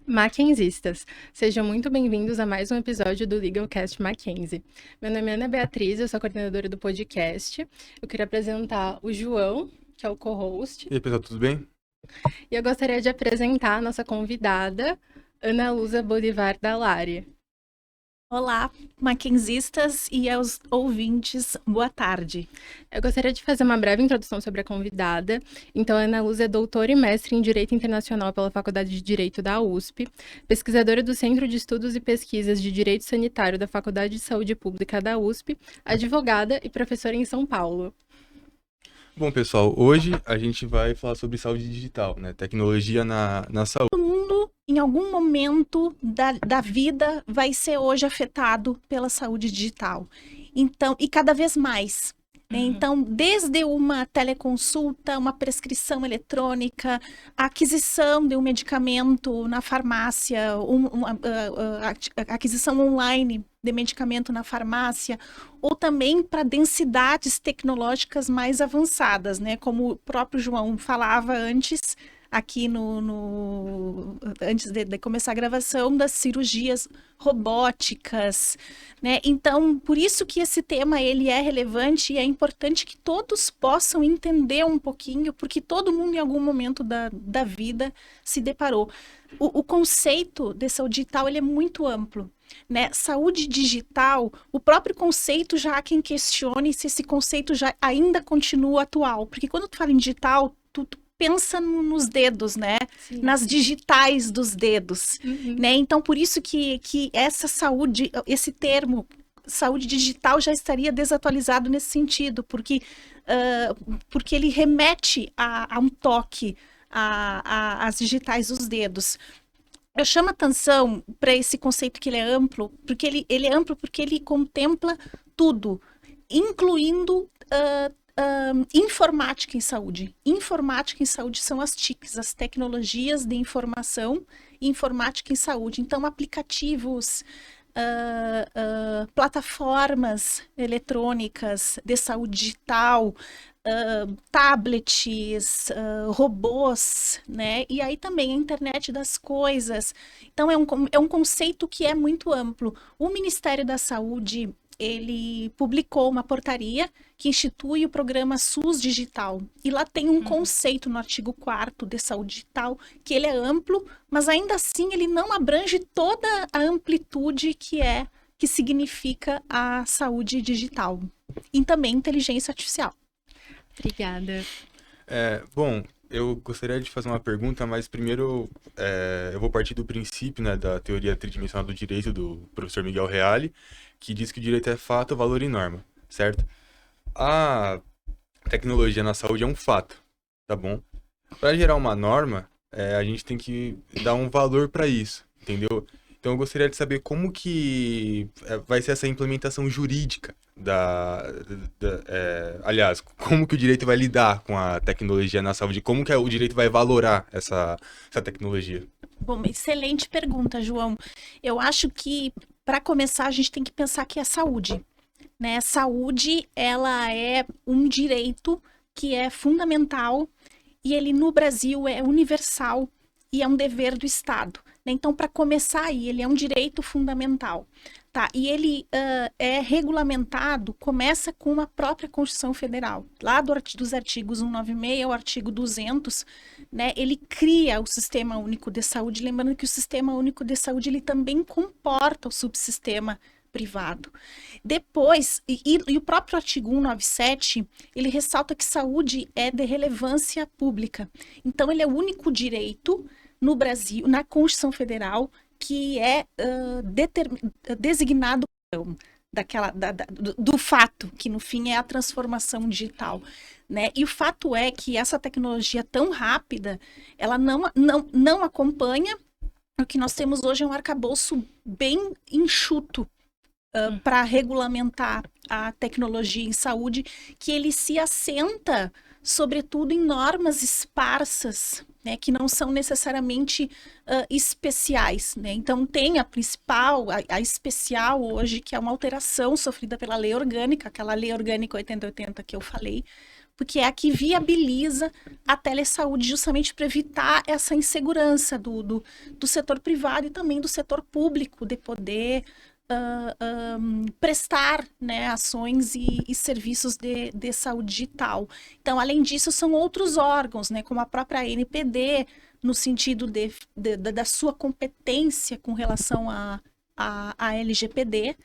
Mackenzistas, sejam muito bem-vindos a mais um episódio do LegalCast Mackenzie. Meu nome é Ana Beatriz, eu sou a coordenadora do podcast. Eu queria apresentar o João, que é o co-host, E aí, pessoal, tudo bem? e eu gostaria de apresentar a nossa convidada, Ana Lusa Bolivar Dallari. Olá, mackenzistas e aos ouvintes, boa tarde. Eu gostaria de fazer uma breve introdução sobre a convidada. Então, a Ana Luz é doutora e mestre em Direito Internacional pela Faculdade de Direito da USP, pesquisadora do Centro de Estudos e Pesquisas de Direito Sanitário da Faculdade de Saúde Pública da USP, advogada e professora em São Paulo. Bom, pessoal, hoje a gente vai falar sobre saúde digital, né? Tecnologia na saúde. Todo mundo, em algum momento da vida, vai ser hoje afetado pela saúde digital. Então, e cada vez mais. Né? Então, desde uma teleconsulta, uma prescrição eletrônica, a aquisição de um medicamento na farmácia, a aquisição online de medicamento na farmácia, ou também para densidades tecnológicas mais avançadas, né? Como o próprio João falava antes, aqui antes de começar a gravação, das cirurgias robóticas, né? Então, por isso que esse tema ele é relevante e é importante que todos possam entender um pouquinho, porque todo mundo em algum momento da vida se deparou. O conceito de saúde digital ele é muito amplo. Né? Saúde digital, o próprio conceito já há quem questione se esse conceito já ainda continua atual, porque quando tu fala em digital, tu pensa nos dedos, né? Sim. Nas digitais dos dedos, né? Então, por isso que essa saúde, esse termo, saúde digital já estaria desatualizado nesse sentido, porque ele remete a um toque às digitais dos dedos. Eu chamo atenção para esse conceito que ele é amplo, porque ele é amplo porque ele contempla tudo, incluindo informática em saúde. Informática em saúde são as TICs, as tecnologias de informação e informática em saúde. Então, aplicativos, plataformas eletrônicas de saúde digital, tablets, robôs, né? E aí também a internet das coisas. Então, é um conceito que é muito amplo. O Ministério da Saúde, ele publicou uma portaria que institui o programa SUS Digital. E lá tem um conceito no artigo 4º de saúde digital, que ele é amplo, mas ainda assim ele não abrange toda a amplitude que significa a saúde digital. E também inteligência artificial. Obrigada. Bom, eu gostaria de fazer uma pergunta, mas primeiro eu vou partir do princípio, né, da teoria tridimensional do direito do professor Miguel Reale, que diz que o direito é fato, valor e norma, certo? A tecnologia na saúde é um fato, tá bom? Para gerar uma norma, a gente tem que dar um valor para isso, entendeu? Então eu gostaria de saber como que vai ser essa implementação jurídica aliás, como que o direito vai lidar com a tecnologia na saúde, como que o direito vai valorar essa tecnologia? Bom, excelente pergunta, João. Eu acho que, para começar, a gente tem que pensar que é saúde, né? Saúde, ela é um direito que é fundamental e ele, no Brasil, é universal e é um dever do Estado. Né? Então, para começar aí, ele é um direito fundamental. Tá? E ele é regulamentado, começa com a própria Constituição Federal. Lá dos artigos 196 ao artigo 200, né, ele cria o Sistema Único de Saúde, lembrando que o Sistema Único de Saúde ele também comporta o subsistema privado. Depois, e o próprio artigo 197, ele ressalta que saúde é de relevância pública. Então, ele é o único direito no Brasil, na Constituição Federal, que é designado do fato, que no fim é a transformação digital. Né? E o fato é que essa tecnologia tão rápida, ela não acompanha. O que nós temos hoje é um arcabouço bem enxuto para regulamentar a tecnologia em saúde, que ele se assenta, sobretudo, em normas esparsas, né, que não são necessariamente especiais. Né? Então, tem a principal, a especial hoje, que é uma alteração sofrida pela lei orgânica, aquela lei orgânica 8080 que eu falei, porque é a que viabiliza a telesaúde, justamente para evitar essa insegurança do setor privado e também do setor público de poder prestar, né, ações e serviços de saúde digital. Então, além disso, são outros órgãos, né, como a própria ANPD, no sentido da sua competência com relação a LGPD,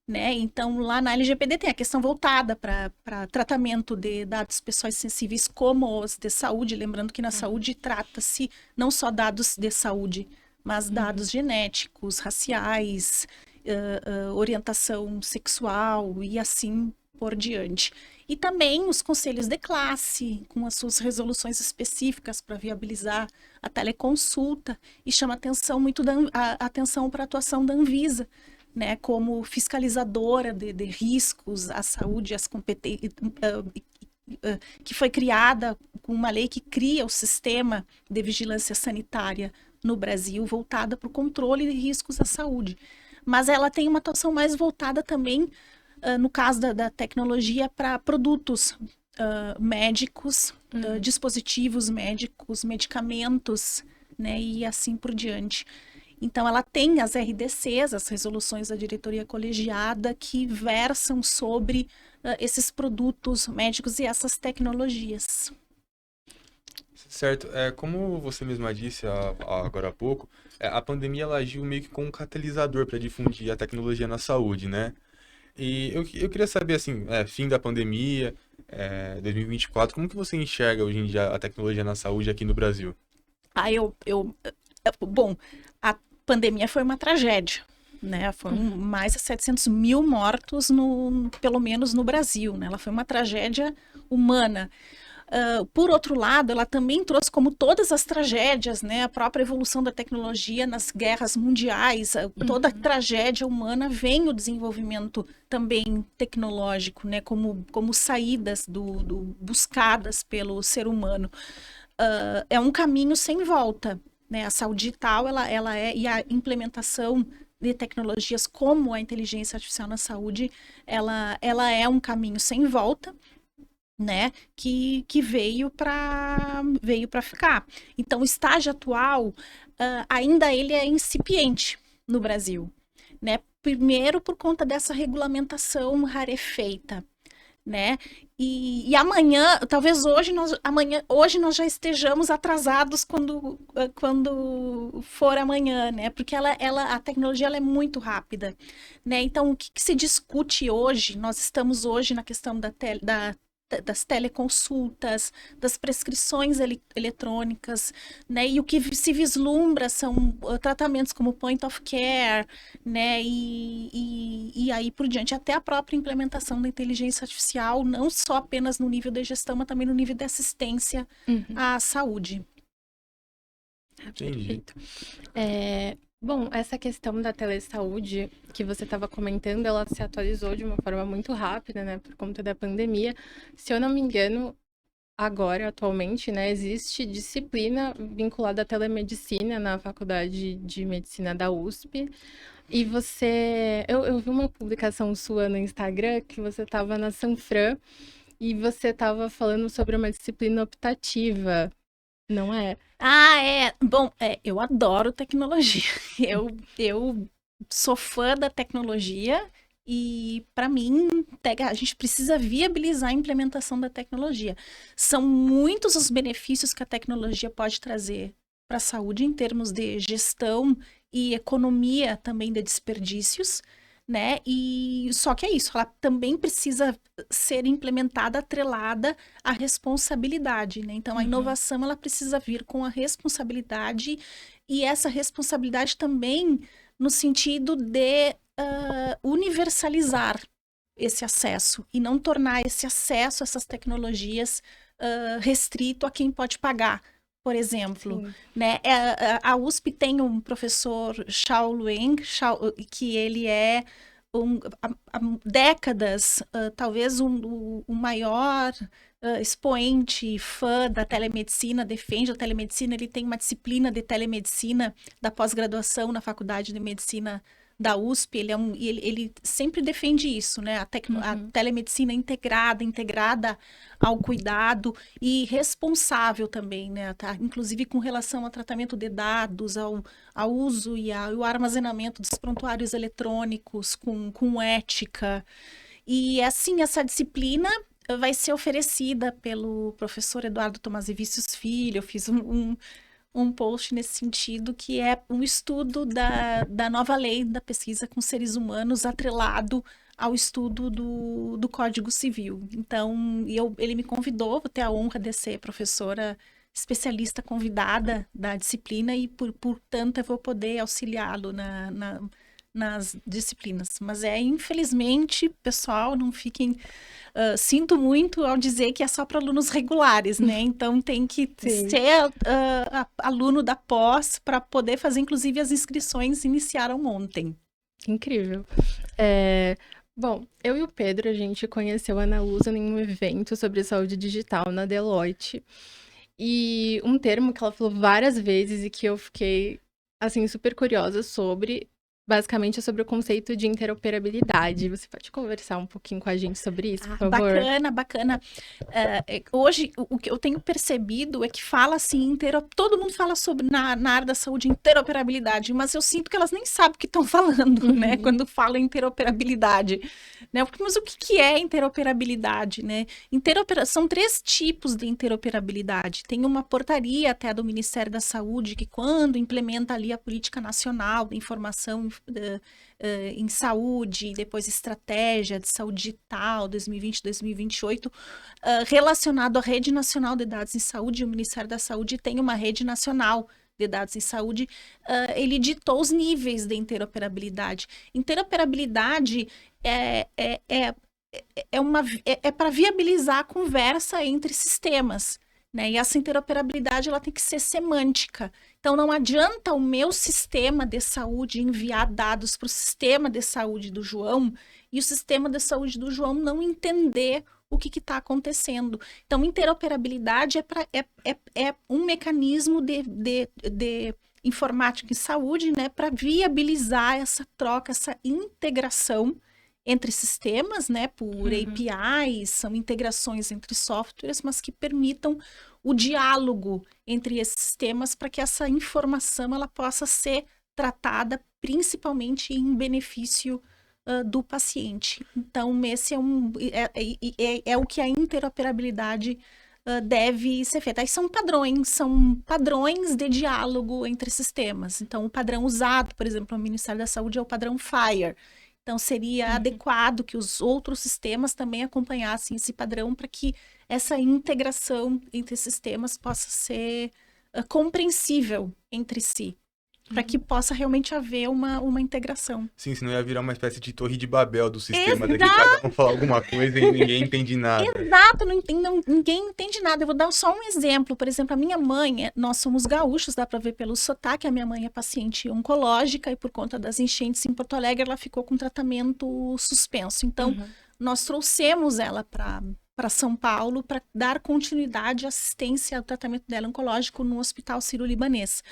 né? Então, lá na LGPD tem a questão voltada para tratamento de dados pessoais sensíveis como os de saúde, lembrando que na saúde trata-se não só dados de saúde, mas dados genéticos, raciais, orientação sexual e assim por diante. E também os conselhos de classe, com as suas resoluções específicas para viabilizar a teleconsulta, e chama atenção muito atenção para a atuação da Anvisa, né, como fiscalizadora de riscos à saúde, que foi criada com uma lei que cria o sistema de vigilância sanitária no Brasil, voltada para o controle de riscos à saúde. Mas ela tem uma atuação mais voltada também, no caso da tecnologia, para produtos médicos, dispositivos médicos, medicamentos, né, e assim por diante. Então, ela tem as RDCs, as resoluções da diretoria colegiada, que versam sobre esses produtos médicos e essas tecnologias. Certo. Como você mesma disse agora há pouco, a pandemia ela agiu meio que como um catalisador para difundir a tecnologia na saúde, né? E eu queria saber, assim, fim da pandemia, 2024, como que você enxerga hoje em dia a tecnologia na saúde aqui no Brasil? Bom, a pandemia foi uma tragédia, né? Foram mais de 700 mil mortos, pelo menos no Brasil, né? Ela foi uma tragédia humana. Por outro lado, ela também trouxe, como todas as tragédias, né, a própria evolução da tecnologia nas guerras mundiais, toda tragédia humana vem o desenvolvimento também tecnológico, né, como saídas buscadas pelo ser humano. É um caminho sem volta, né? A saúde digital, e a implementação de tecnologias como a inteligência artificial na saúde, ela é um caminho sem volta, né, que veio para ficar. Então, o estágio atual, ainda ele é incipiente no Brasil, né? Primeiro por conta dessa regulamentação rarefeita, né? E amanhã, talvez hoje nós já estejamos atrasados quando for amanhã, né? Porque a tecnologia ela é muito rápida, né? Então, o que se discute hoje? Nós estamos hoje na questão das teleconsultas, das prescrições eletrônicas, né? E o que se vislumbra são tratamentos como point of care, né? E aí por diante, até a própria implementação da inteligência artificial, não só apenas no nível de gestão, mas também no nível de assistência à saúde. Entendi. Perfeito. Bom, essa questão da telesaúde que você estava comentando, ela se atualizou de uma forma muito rápida, né, por conta da pandemia. Se eu não me engano, agora, atualmente, né, existe disciplina vinculada à telemedicina na Faculdade de Medicina da USP. E eu vi uma publicação sua no Instagram que você estava na Sanfran e você estava falando sobre uma disciplina optativa, não é? Bom, eu adoro tecnologia. Eu sou fã da tecnologia e, para mim, a gente precisa viabilizar a implementação da tecnologia. São muitos os benefícios que a tecnologia pode trazer para a saúde em termos de gestão e economia também de desperdícios, né? E só que é isso, ela também precisa ser implementada, atrelada à responsabilidade, né? Então, a inovação, ela precisa vir com a responsabilidade, e essa responsabilidade também no sentido de universalizar esse acesso e não tornar esse acesso a essas tecnologias restrito a quem pode pagar. Por exemplo, né? A USP tem um professor, Xiao Lueng, que ele é há décadas, talvez o maior expoente, fã da telemedicina, defende a telemedicina. Ele tem uma disciplina de telemedicina da pós-graduação na Faculdade de Medicina da USP, ele sempre defende isso, né? A telemedicina integrada ao cuidado e responsável também, né? Tá? Inclusive com relação ao tratamento de dados, ao uso e ao armazenamento dos prontuários eletrônicos com ética. E assim, essa disciplina vai ser oferecida pelo professor Eduardo Tomazevicius Filho. Eu fiz um post nesse sentido, que é um estudo da nova lei da pesquisa com seres humanos atrelado ao estudo do Código Civil. Então, ele me convidou, vou ter a honra de ser professora especialista convidada da disciplina e, portanto, eu vou poder auxiliá-lo nas disciplinas. Mas infelizmente, pessoal, não fiquem... sinto muito ao dizer que é só para alunos regulares, né? Então tem que ser aluno da pós para poder fazer, inclusive as inscrições iniciaram ontem. Incrível. Bom, eu e o Pedro, a gente conheceu a Ana Lúcia em um evento sobre saúde digital na Deloitte. E um termo que ela falou várias vezes e que eu fiquei, assim, super curiosa sobre... Basicamente é sobre o conceito de interoperabilidade. Você pode conversar um pouquinho com a gente sobre isso, por favor? Bacana. Hoje, o que eu tenho percebido é que fala assim, todo mundo fala sobre, na área da saúde, interoperabilidade, mas eu sinto que elas nem sabem o que estão falando, né? Quando falam interoperabilidade. Né? Mas o que é interoperabilidade, né? São 3 tipos de interoperabilidade. Tem uma portaria até do Ministério da Saúde, que quando implementa ali a Política Nacional de Informação em Saúde, depois Estratégia de Saúde Digital 2020-2028, relacionado à Rede Nacional de Dados em Saúde, o Ministério da Saúde tem uma Rede Nacional de Dados em Saúde, ele ditou os níveis de interoperabilidade. Interoperabilidade é para viabilizar a conversa entre sistemas, né? E essa interoperabilidade ela tem que ser semântica. Então, não adianta o meu sistema de saúde enviar dados para o sistema de saúde do João e o sistema de saúde do João não entender o que está acontecendo. Então, interoperabilidade é um mecanismo de informática em saúde, né, para viabilizar essa troca, essa integração entre sistemas, né, por APIs, são integrações entre softwares, mas que permitam o diálogo entre esses sistemas para que essa informação ela possa ser tratada principalmente em benefício do paciente. Então, esse é o que a interoperabilidade deve ser feita. Aí são padrões de diálogo entre sistemas. Então, o padrão usado, por exemplo, no Ministério da Saúde é o padrão FHIR. Então, seria adequado que os outros sistemas também acompanhassem esse padrão para que essa integração entre sistemas possa ser compreensível entre si, para que possa realmente haver uma integração. Sim, senão ia virar uma espécie de torre de Babel do sistema, daqui cada um falar alguma coisa e ninguém entende nada. Exato, ninguém entende nada. Eu vou dar só um exemplo. Por exemplo, a minha mãe, nós somos gaúchos, dá para ver pelo sotaque, a minha mãe é paciente oncológica e por conta das enchentes em Porto Alegre, ela ficou com tratamento suspenso. Então, nós trouxemos ela para São Paulo para dar continuidade à assistência ao tratamento dela oncológico no Hospital Sírio-Libanês.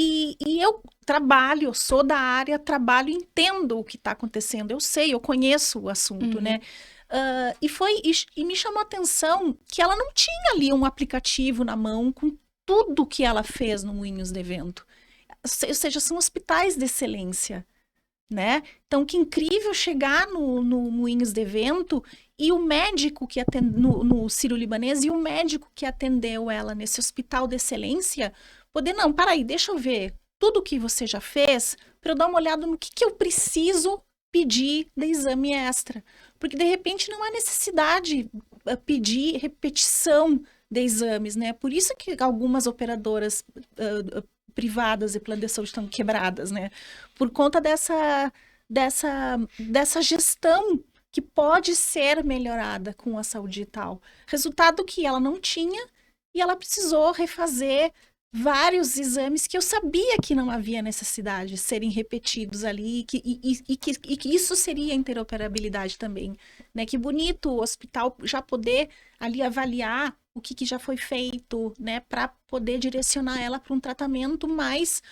E eu trabalho, sou da área, trabalho, entendo o que está acontecendo, eu sei, eu conheço o assunto, né? E me chamou a atenção que ela não tinha ali um aplicativo na mão com tudo que ela fez no Moinhos de Vento. Ou seja, são hospitais de excelência, né? Então, que incrível chegar no Moinhos de Vento e o médico que atendeu no Sírio-Libanês e o médico que atendeu ela nesse hospital de excelência poder, não, para aí, deixa eu ver tudo o que você já fez para eu dar uma olhada no que eu preciso pedir de exame extra. Porque, de repente, não há necessidade de pedir repetição de exames, né? Por isso que algumas operadoras privadas e plano de saúde estão quebradas, né? Por conta dessa gestão que pode ser melhorada com a saúde digital. Resultado que ela não tinha e ela precisou refazer vários exames que eu sabia que não havia necessidade de serem repetidos ali e que isso seria interoperabilidade também, né? Que bonito o hospital já poder ali avaliar o que já foi feito, né? Para poder direcionar ela para um tratamento mais,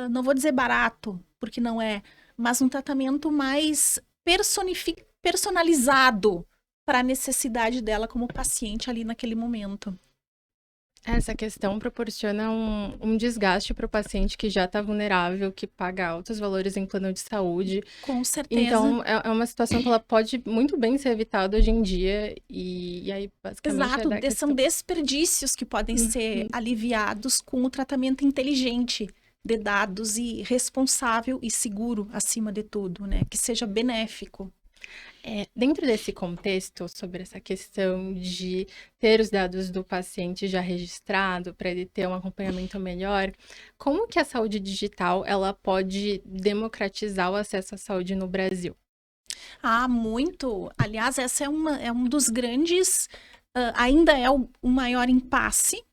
não vou dizer barato, porque não é, mas um tratamento mais personalizado para a necessidade dela como paciente ali naquele momento. Essa questão proporciona um desgaste para o paciente que já está vulnerável, que paga altos valores em plano de saúde. Com certeza. Então, é uma situação que ela pode muito bem ser evitada hoje em dia. E aí, basicamente, Exato, são desperdícios que podem ser aliviados com o tratamento inteligente de dados e responsável e seguro, acima de tudo, né? Que seja benéfico. Dentro desse contexto, sobre essa questão de ter os dados do paciente já registrado para ele ter um acompanhamento melhor, como que a saúde digital ela pode democratizar o acesso à saúde no Brasil? Muito. Aliás, essa é um dos grandes, ainda é o maior impasse,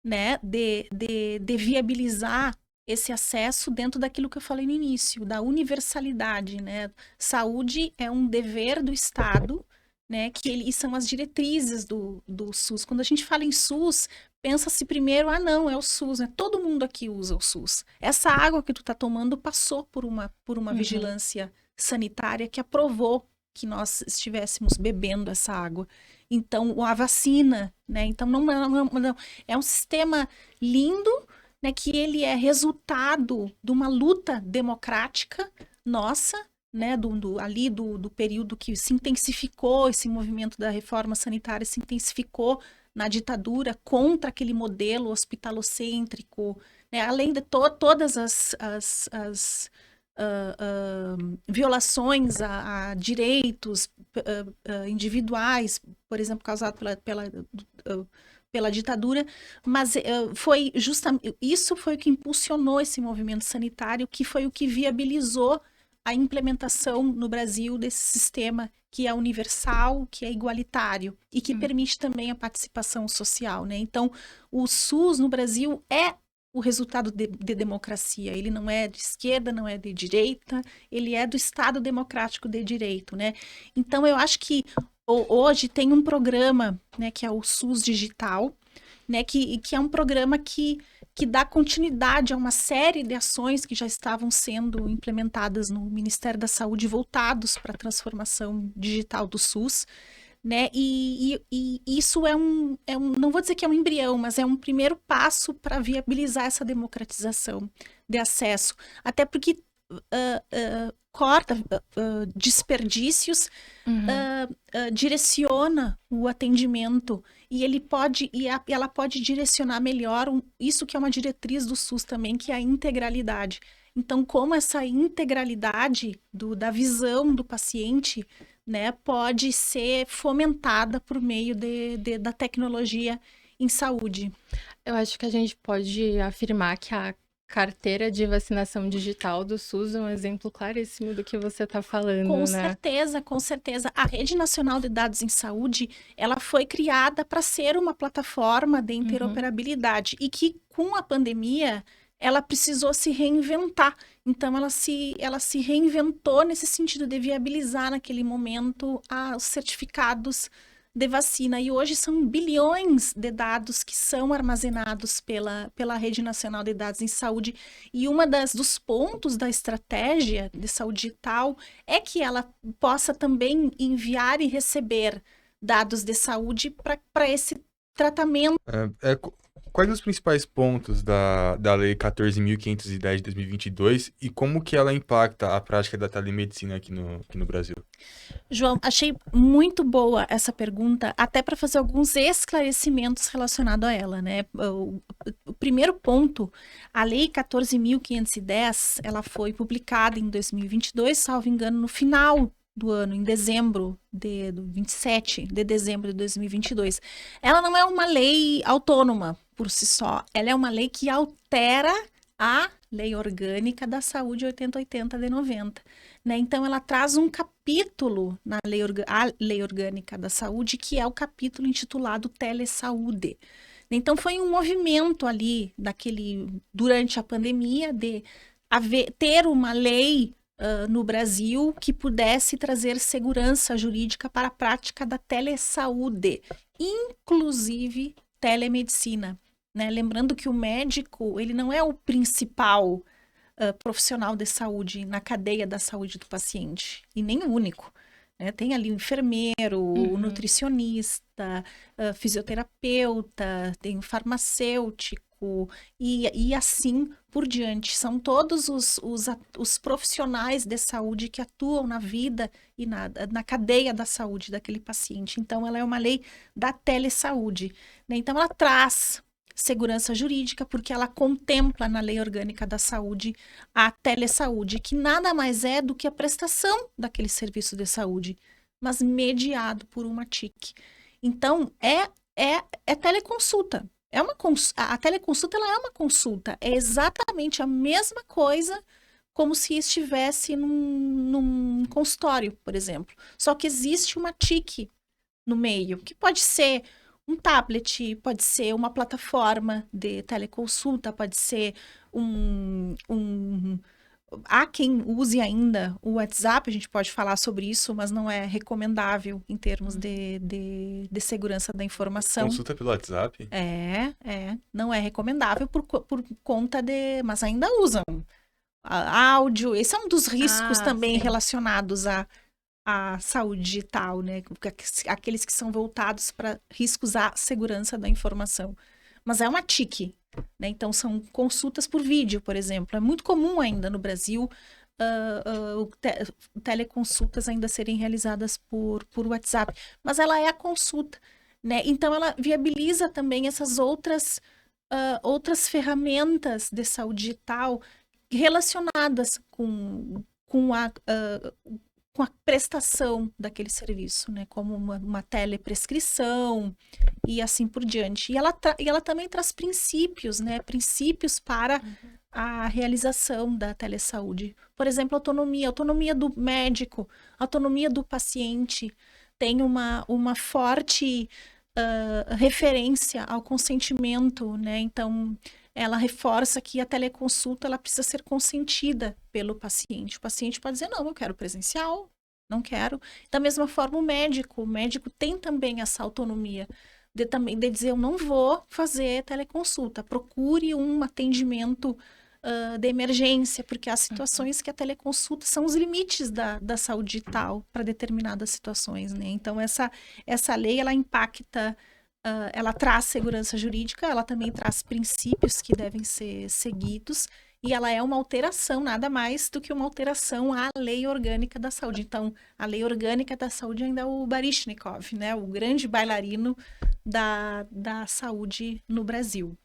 né, de viabilizar esse acesso dentro daquilo que eu falei no início, da universalidade, né? Saúde é um dever do Estado, né? E são as diretrizes do SUS. Quando a gente fala em SUS, pensa-se primeiro, não, é o SUS, né? Todo mundo aqui usa o SUS. Essa água que tu tá tomando passou por uma vigilância sanitária que aprovou que nós estivéssemos bebendo essa água. Então, a vacina, né? Então, não, é um sistema lindo, né, que ele é resultado de uma luta democrática nossa, né, do período que se intensificou, esse movimento da reforma sanitária se intensificou na ditadura contra aquele modelo hospitalocêntrico, né, além de todas as violações a direitos individuais, por exemplo, causados pela ditadura, mas isso foi o que impulsionou esse movimento sanitário, que foi o que viabilizou a implementação no Brasil desse sistema que é universal, que é igualitário e que permite também a participação social, né? Então, o SUS no Brasil é o resultado de democracia. Ele não é de esquerda, não é de direita, ele é do Estado Democrático de Direito, né? Então, eu acho que hoje tem um programa, né, que é o SUS Digital, né, que é um programa que dá continuidade a uma série de ações que já estavam sendo implementadas no Ministério da Saúde voltados para a transformação digital do SUS, né, e isso não vou dizer que é um embrião, mas é um primeiro passo para viabilizar essa democratização de acesso, até porque corta desperdícios, direciona o atendimento e ela pode direcionar melhor isso que é uma diretriz do SUS também, que é a integralidade. Então, como essa integralidade da visão do paciente, né, pode ser fomentada por meio da tecnologia em saúde. Eu acho que a gente pode afirmar que a carteira de vacinação digital do SUS é um exemplo claríssimo do que você está falando, com né? certeza, com certeza. A Rede Nacional de Dados em Saúde, ela foi criada para ser uma plataforma de interoperabilidade e que, com a pandemia, ela precisou se reinventar. Então, ela se reinventou nesse sentido de viabilizar, naquele momento, os certificados de vacina. E hoje são bilhões de dados que são armazenados pela Rede Nacional de Dados em Saúde. E dos pontos da estratégia de saúde digital é que ela possa também enviar e receber dados de saúde para esse tratamento. Quais os principais pontos da Lei 14.510 de 2022 e como que ela impacta a prática da telemedicina aqui no Brasil? João, achei muito boa essa pergunta, até para fazer alguns esclarecimentos relacionados a ela, né? O primeiro ponto, a Lei 14.510, ela foi publicada em 2022, salvo engano, no final do ano, em dezembro, 27 de dezembro de 2022. Ela não é uma lei autônoma por si só, ela é uma lei que altera a Lei Orgânica da Saúde 8080 de 90. Né? Então, ela traz um capítulo na Lei Orgânica da Saúde, que é o capítulo intitulado Telesaúde. Então, foi um movimento ali, durante a pandemia, de ter uma lei no Brasil que pudesse trazer segurança jurídica para a prática da telesaúde, inclusive telemedicina. Né? Lembrando que o médico, ele não é o principal profissional de saúde na cadeia da saúde do paciente, e nem o único. Né? Tem ali o enfermeiro, o nutricionista, fisioterapeuta, tem o farmacêutico, e assim por diante. São todos os profissionais de saúde que atuam na vida e na cadeia da saúde daquele paciente. Então, ela é uma lei da telesaúde. Né? Então, ela traz segurança jurídica, porque ela contempla na Lei Orgânica da Saúde a telesaúde, que nada mais é do que a prestação daquele serviço de saúde, mas mediado por uma TIC. Então, é teleconsulta. A teleconsulta, ela é uma consulta. É exatamente a mesma coisa como se estivesse num consultório, por exemplo. Só que existe uma TIC no meio, que pode ser um tablet, pode ser uma plataforma de teleconsulta, pode ser há quem use ainda o WhatsApp, a gente pode falar sobre isso, mas não é recomendável em termos de segurança da informação. Consulta pelo WhatsApp? Não é recomendável por conta mas ainda usam áudio. Esse é um dos riscos também relacionados à saúde digital, né? Aqueles que são voltados para riscos à segurança da informação. Mas é uma TIC, né? Então, são consultas por vídeo, por exemplo. É muito comum ainda no Brasil teleconsultas ainda serem realizadas por WhatsApp. Mas ela é a consulta, né? Então, ela viabiliza também essas outras ferramentas de saúde digital relacionadas com a prestação daquele serviço, né? Como uma teleprescrição e assim por diante. E ela também traz princípios, né? Princípios para a realização da telesaúde. Por exemplo, autonomia do médico, autonomia do paciente. Tem uma forte referência ao consentimento, né? Então, ela reforça que a teleconsulta ela precisa ser consentida pelo paciente. O paciente pode dizer, não, eu quero presencial, não quero. Da mesma forma, o médico tem também essa autonomia de dizer, eu não vou fazer teleconsulta, procure um atendimento de emergência, porque há situações que a teleconsulta são os limites da saúde digital para determinadas situações, né? Então, essa lei, ela impacta. Ela traz segurança jurídica, ela também traz princípios que devem ser seguidos, e ela é uma alteração, nada mais do que uma alteração à Lei Orgânica da Saúde. Então, a Lei Orgânica da Saúde ainda é o Baryshnikov, né? O grande bailarino da saúde no Brasil.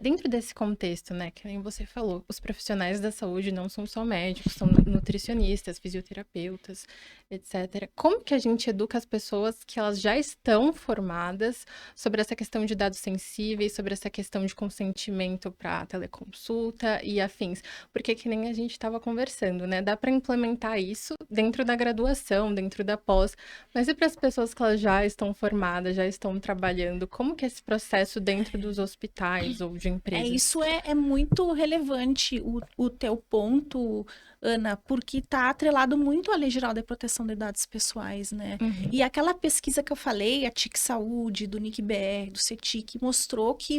Dentro desse contexto, né, que nem você falou, os profissionais da saúde não são só médicos, são nutricionistas, fisioterapeutas, etc. Como que a gente educa as pessoas que elas já estão formadas sobre essa questão de dados sensíveis, sobre essa questão de consentimento para teleconsulta e afins? Porque que nem a gente estava conversando, né, dá para implementar isso dentro da graduação, dentro da pós, mas e para as pessoas que elas já estão formadas, já estão trabalhando, como que é esse processo dentro dos hospitais ou de empresas? Isso é muito relevante, o teu ponto, Ana, porque está atrelado muito à Lei Geral de Proteção de Dados Pessoais, né? E aquela pesquisa que eu falei, a TIC Saúde, do NIC-BR, do CETIC, mostrou que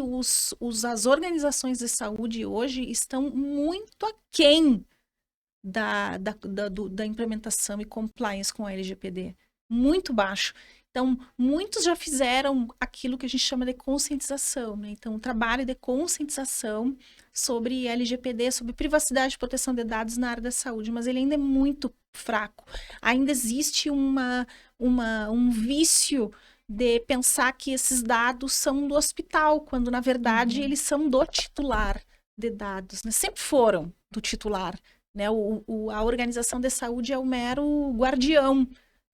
as organizações de saúde hoje estão muito aquém da implementação e compliance com a LGPD. Muito baixo. Então, muitos já fizeram aquilo que a gente chama de conscientização, né? Então, um trabalho de conscientização sobre LGPD, sobre privacidade e proteção de dados na área da saúde, mas ele ainda é muito fraco. Ainda existe um vício de pensar que esses dados são do hospital, quando, na verdade, eles são do titular de dados, né? Sempre foram do titular, né? A organização de saúde é o mero guardião,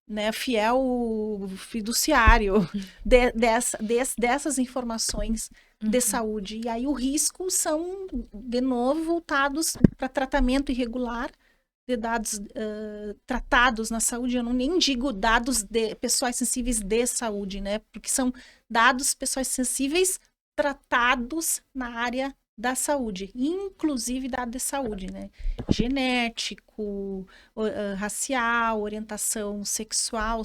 né, fiel fiduciário dessas informações de saúde. E aí o risco são, de novo, voltados para tratamento irregular de dados tratados na saúde. Eu nem digo dados de pessoais sensíveis de saúde, né, porque são dados pessoais sensíveis tratados na área da saúde, inclusive dado de saúde, né? Genético, racial, orientação sexual,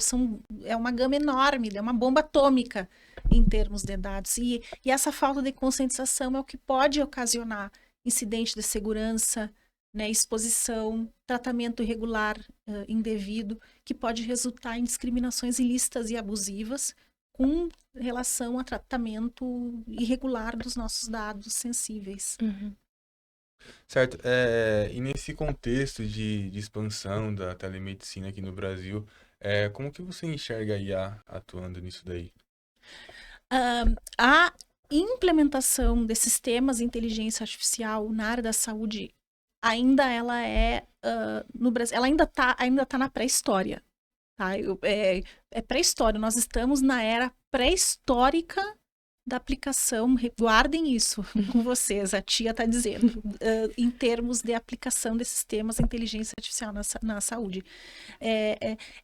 é uma gama enorme, é uma bomba atômica em termos de dados. E essa falta de conscientização é o que pode ocasionar incidente de segurança, né, exposição, tratamento irregular, indevido, que pode resultar em discriminações ilícitas e abusivas com relação a tratamento irregular dos nossos dados sensíveis. Certo. E nesse contexto de expansão da telemedicina aqui no Brasil, como que você enxerga a IA atuando nisso daí? A implementação de sistemas de inteligência artificial na área da saúde ainda ela no Brasil, ela ainda tá na pré-história, tá? É pré-história, nós estamos na era pré-histórica da aplicação, guardem isso com vocês, a tia está dizendo, em termos de aplicação desses sistemas de inteligência artificial na saúde.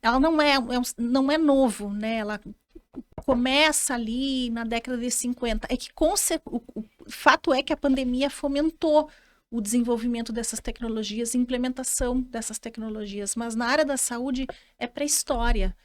Ela não é novo, né? Ela começa ali na década de 50. O fato é que a pandemia fomentou o desenvolvimento dessas tecnologias, implementação dessas tecnologias, mas na área da saúde é pré-história.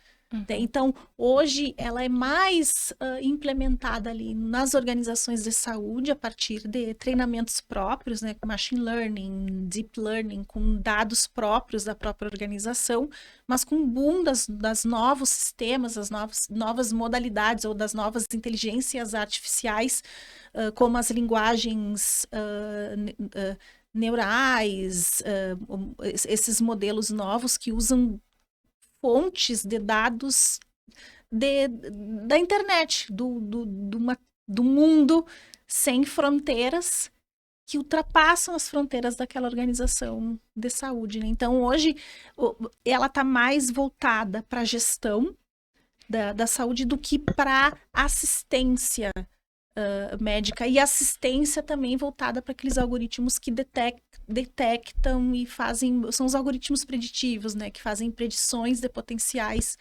Então, hoje, ela é mais implementada ali nas organizações de saúde a partir de treinamentos próprios, né, com machine learning, deep learning, com dados próprios da própria organização, mas com o boom das novos sistemas, das novas modalidades ou das novas inteligências artificiais, como as linguagens neurais, esses modelos novos que usam fontes de dados da internet, do mundo sem fronteiras, que ultrapassam as fronteiras daquela organização de saúde, né? Então, hoje, ela está mais voltada para a gestão da saúde do que para assistência médica, e assistência também voltada para aqueles algoritmos que detectam e são os algoritmos preditivos, né, que fazem predições de potenciais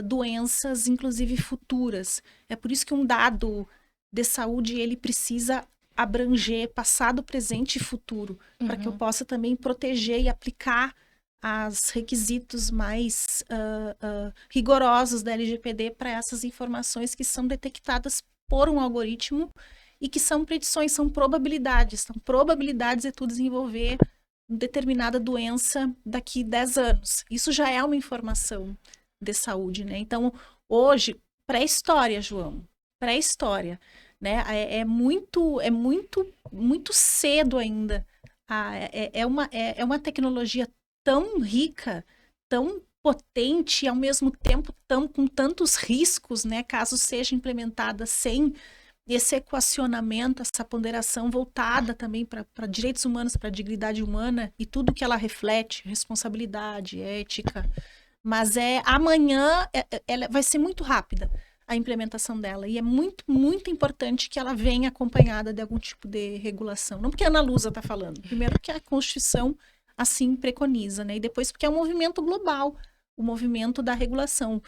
doenças, inclusive futuras. É por isso que um dado de saúde, ele precisa abranger passado, presente e futuro, para que eu possa também proteger e aplicar os requisitos mais rigorosos da LGPD para essas informações que são detectadas por um algoritmo e que são predições, são probabilidades de tu desenvolver determinada doença daqui 10 anos. Isso já é uma informação de saúde, né? Então, hoje, pré-história, João, pré-história, né? É muito cedo ainda. É uma tecnologia tão rica, tão potente e ao mesmo tempo com tantos riscos, né, caso seja implementada sem esse equacionamento, essa ponderação voltada também para direitos humanos, para dignidade humana e tudo que ela reflete, responsabilidade, ética. Mas amanhã ela vai ser muito rápida a implementação dela, e é muito, muito importante que ela venha acompanhada de algum tipo de regulação. Não porque a Ana Lusa está falando, primeiro porque a Constituição assim preconiza, né, e depois porque é um movimento global, o movimento da regulação,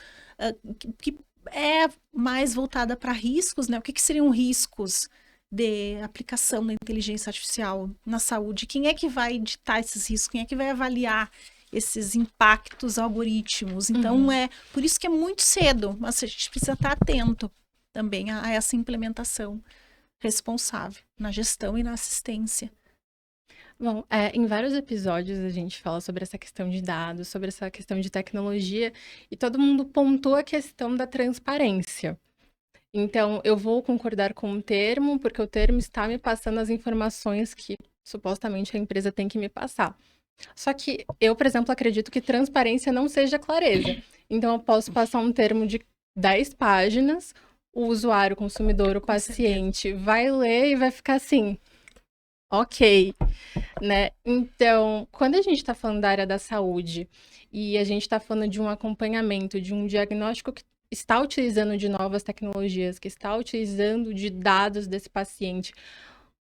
que é mais voltada para riscos, né? O que seriam riscos de aplicação da inteligência artificial na saúde? Quem é que vai ditar esses riscos? Quem é que vai avaliar esses impactos algoritmos? Então, por isso que é muito cedo, mas a gente precisa estar atento também a essa implementação responsável na gestão e na assistência. Bom, em vários episódios a gente fala sobre essa questão de dados, sobre essa questão de tecnologia, e todo mundo pontua a questão da transparência. Então, eu vou concordar com o termo, porque o termo está me passando as informações que supostamente a empresa tem que me passar. Só que eu, por exemplo, acredito que transparência não seja clareza. Então, eu posso passar um termo de 10 páginas, o usuário, o consumidor, o paciente vai ler e vai ficar assim... Ok, né? Então, quando a gente está falando da área da saúde e a gente está falando de um acompanhamento, de um diagnóstico que está utilizando de novas tecnologias, que está utilizando de dados desse paciente,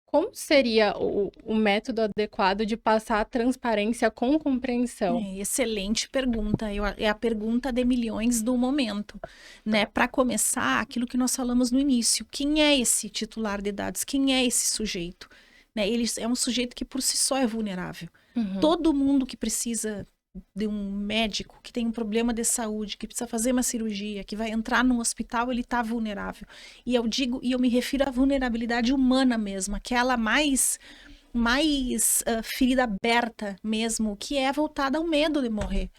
como seria o método adequado de passar a transparência com compreensão? Excelente pergunta. É a pergunta de milhões do momento, né? Para começar, aquilo que nós falamos no início, quem é esse titular de dados? Quem é esse sujeito? Ele é um sujeito que por si só é vulnerável. Todo mundo que precisa de um médico, que tem um problema de saúde, que precisa fazer uma cirurgia, que vai entrar num hospital, ele está vulnerável. E eu me refiro à vulnerabilidade humana mesmo, aquela mais ferida aberta mesmo, que é voltada ao medo de morrer.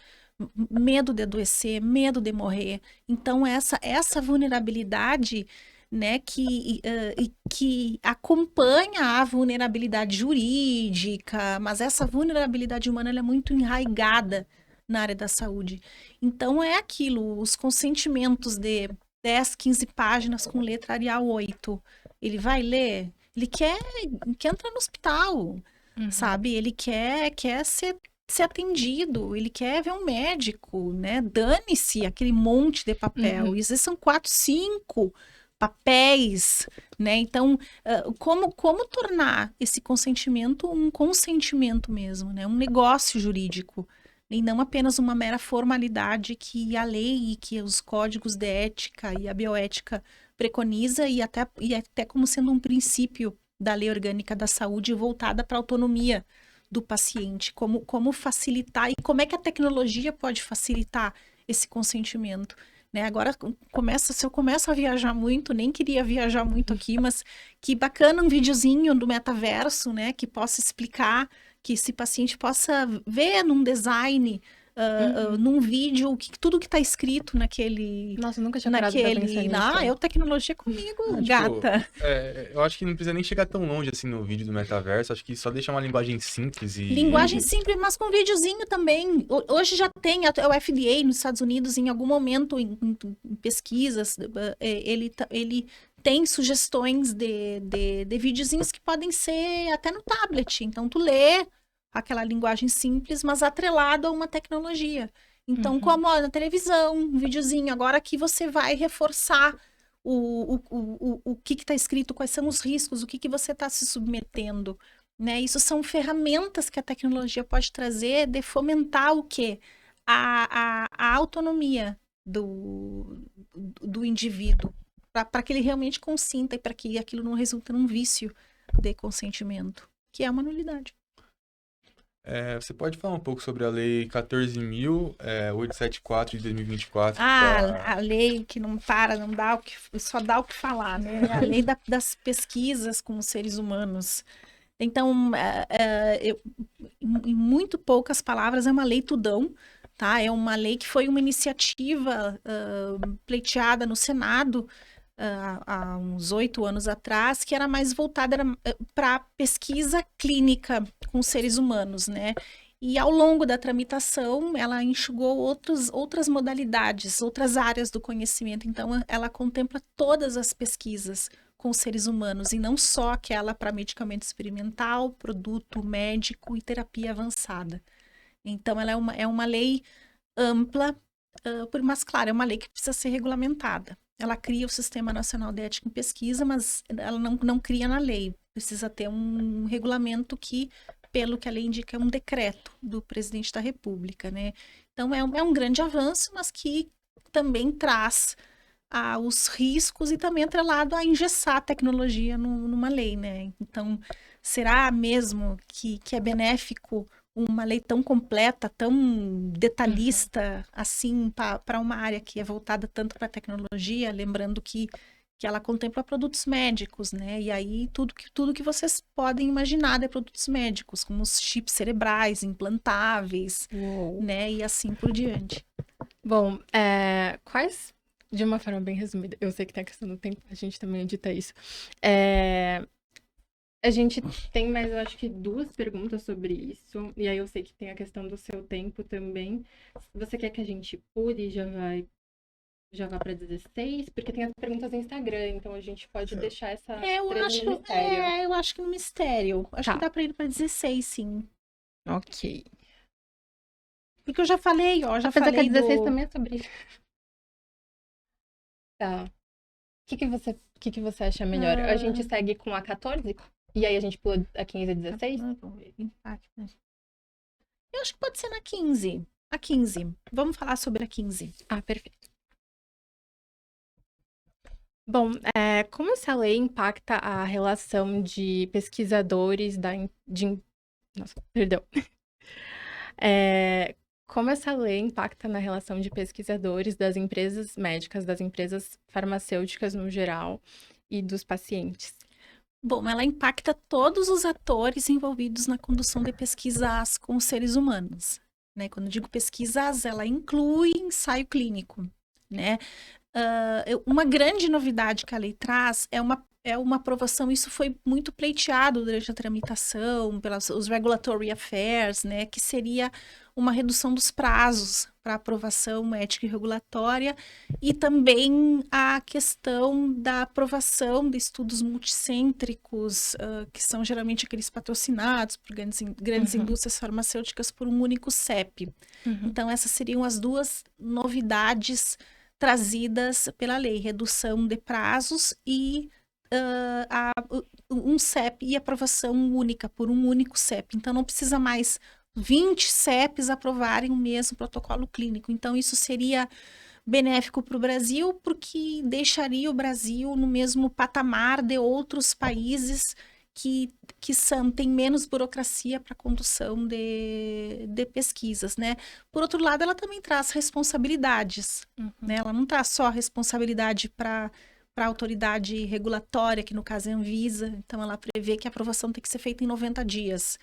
Medo de adoecer, medo de morrer. Então, essa vulnerabilidade, né, que acompanha a vulnerabilidade jurídica, mas essa vulnerabilidade humana ela é muito enraigada na área da saúde. Então, é aquilo, os consentimentos de 10, 15 páginas com letra Arial 8. Ele vai ler? Ele quer entrar no hospital, sabe? Ele quer ser atendido, ele quer ver um médico, né? Dane-se aquele monte de papel. E às vezes são 4, 5 papéis, né? Então, como tornar esse consentimento um consentimento mesmo, né? Um negócio jurídico, e não apenas uma mera formalidade que a lei e que os códigos de ética e a bioética preconiza e até como sendo um princípio da lei orgânica da saúde voltada para a autonomia do paciente, como facilitar e como é que a tecnologia pode facilitar esse consentimento, né? Agora se eu começo a viajar muito, nem queria viajar muito aqui, mas que bacana um videozinho do metaverso, né? Que possa explicar, que esse paciente possa ver num design, num vídeo, tudo que está escrito naquele... Nossa, eu nunca tinha parado pra pensar nisso. É o tecnologia comigo, gata. Eu acho que não precisa nem chegar tão longe assim no vídeo do metaverso. Acho que só deixar uma linguagem simples e... Linguagem simples, mas com videozinho também. Hoje já tem, o FDA nos Estados Unidos, em algum momento, em pesquisas, ele tem sugestões de videozinhos que podem ser até no tablet. Então, tu lê aquela linguagem simples, mas atrelado a uma tecnologia. Então, como na televisão, um videozinho. Agora aqui você vai reforçar o que está escrito, quais são os riscos, o que você está se submetendo. Né? Isso são ferramentas que a tecnologia pode trazer de fomentar o quê? A autonomia do indivíduo, para que ele realmente consinta e para que aquilo não resulte num vício de consentimento, que é uma nulidade. Você pode falar um pouco sobre a Lei 14.874 de 2024? A lei que não para, só dá o que falar, né? A lei das pesquisas com os seres humanos. Então, em muito poucas palavras, é uma lei tudão, tá? É uma lei que foi uma iniciativa pleiteada no Senado há uns 8 anos atrás, que era mais voltada para pesquisa clínica com seres humanos, né? E ao longo da tramitação, ela enxugou outras modalidades, outras áreas do conhecimento. Então, ela contempla todas as pesquisas com seres humanos, e não só aquela para medicamento experimental, produto médico e terapia avançada. Então, ela é uma lei ampla, mas, claro, é uma lei que precisa ser regulamentada. Ela cria o Sistema Nacional de Ética em Pesquisa, mas ela não cria na lei. Precisa ter um regulamento que, pelo que a lei indica, é um decreto do presidente da República, né? Então, é um grande avanço, mas que também traz os riscos e também atrelado a engessar a tecnologia numa lei, né? Então, será mesmo que é benéfico uma lei tão completa, tão detalhista, assim, para uma área que é voltada tanto para a tecnologia, lembrando que ela contempla produtos médicos, né? E aí tudo que vocês podem imaginar de produtos médicos, como os chips cerebrais, implantáveis, né? E assim por diante. Bom, quais, de uma forma bem resumida, eu sei que tem a questão do tempo, a gente também edita isso. A gente tem mais, eu acho que 2 perguntas sobre isso, e aí eu sei que tem a questão do seu tempo também. Você quer que a gente pule e já vá para 16? Porque tem as perguntas no Instagram, então a gente pode deixar essa eu acho que no mistério. Acho que dá para ir para 16, sim. Ok. Porque eu já falei, falei que a 16 também é sobre isso. Tá. O que você acha melhor? A gente segue com a 14? E aí a gente pula a 15 e 16? Eu acho que pode ser na 15. A 15. Vamos falar sobre a 15. Perfeito. Bom, como essa lei impacta a relação de pesquisadores Nossa, perdão. Como essa lei impacta na relação de pesquisadores, das empresas médicas, das empresas farmacêuticas no geral e dos pacientes? Bom, ela impacta todos os atores envolvidos na condução de pesquisas com os seres humanos, né? Quando eu digo pesquisas, ela inclui ensaio clínico, né? Uma grande novidade que a lei traz é uma aprovação, isso foi muito pleiteado durante a tramitação, pelos regulatory affairs, né? Que seria uma redução dos prazos para aprovação ética e regulatória e também a questão da aprovação de estudos multicêntricos, que são geralmente aqueles patrocinados por grandes indústrias farmacêuticas por um único CEP. Então, essas seriam as duas novidades trazidas pela lei, redução de prazos e um CEP e aprovação única por um único CEP. Então, não precisa mais 20 CEPs aprovarem o mesmo protocolo clínico. Então, isso seria benéfico para o Brasil, porque deixaria o Brasil no mesmo patamar de outros países que têm menos burocracia para a condução de pesquisas, né? Por outro lado, ela também traz responsabilidades, né? Ela não traz só responsabilidade para a autoridade regulatória, que no caso é a Anvisa, então ela prevê que a aprovação tem que ser feita em 90 dias,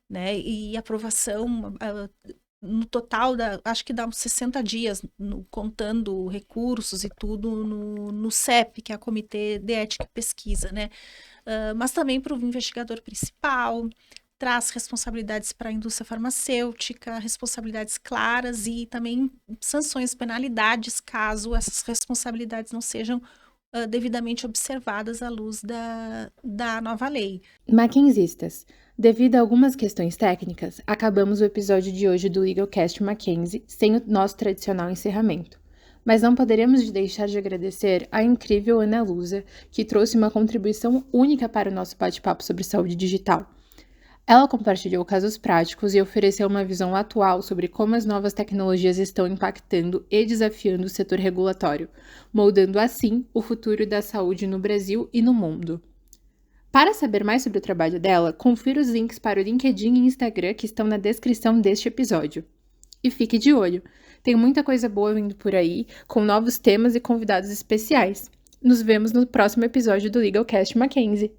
né? E a aprovação, no total, acho que dá uns 60 dias, contando recursos e tudo, no CEP, que é o Comitê de Ética e Pesquisa, né? Mas também para o investigador principal, traz responsabilidades para a indústria farmacêutica, responsabilidades claras e também sanções, penalidades, caso essas responsabilidades não sejam devidamente observadas à luz da nova lei. Mackenzistas, devido a algumas questões técnicas, acabamos o episódio de hoje do LegalCast Mackenzie sem o nosso tradicional encerramento. Mas não poderíamos deixar de agradecer a incrível Ana Lusa, que trouxe uma contribuição única para o nosso bate-papo sobre saúde digital. Ela compartilhou casos práticos e ofereceu uma visão atual sobre como as novas tecnologias estão impactando e desafiando o setor regulatório, moldando assim o futuro da saúde no Brasil e no mundo. Para saber mais sobre o trabalho dela, confira os links para o LinkedIn e Instagram que estão na descrição deste episódio. E fique de olho, tem muita coisa boa vindo por aí, com novos temas e convidados especiais. Nos vemos no próximo episódio do LegalCast Mackenzie.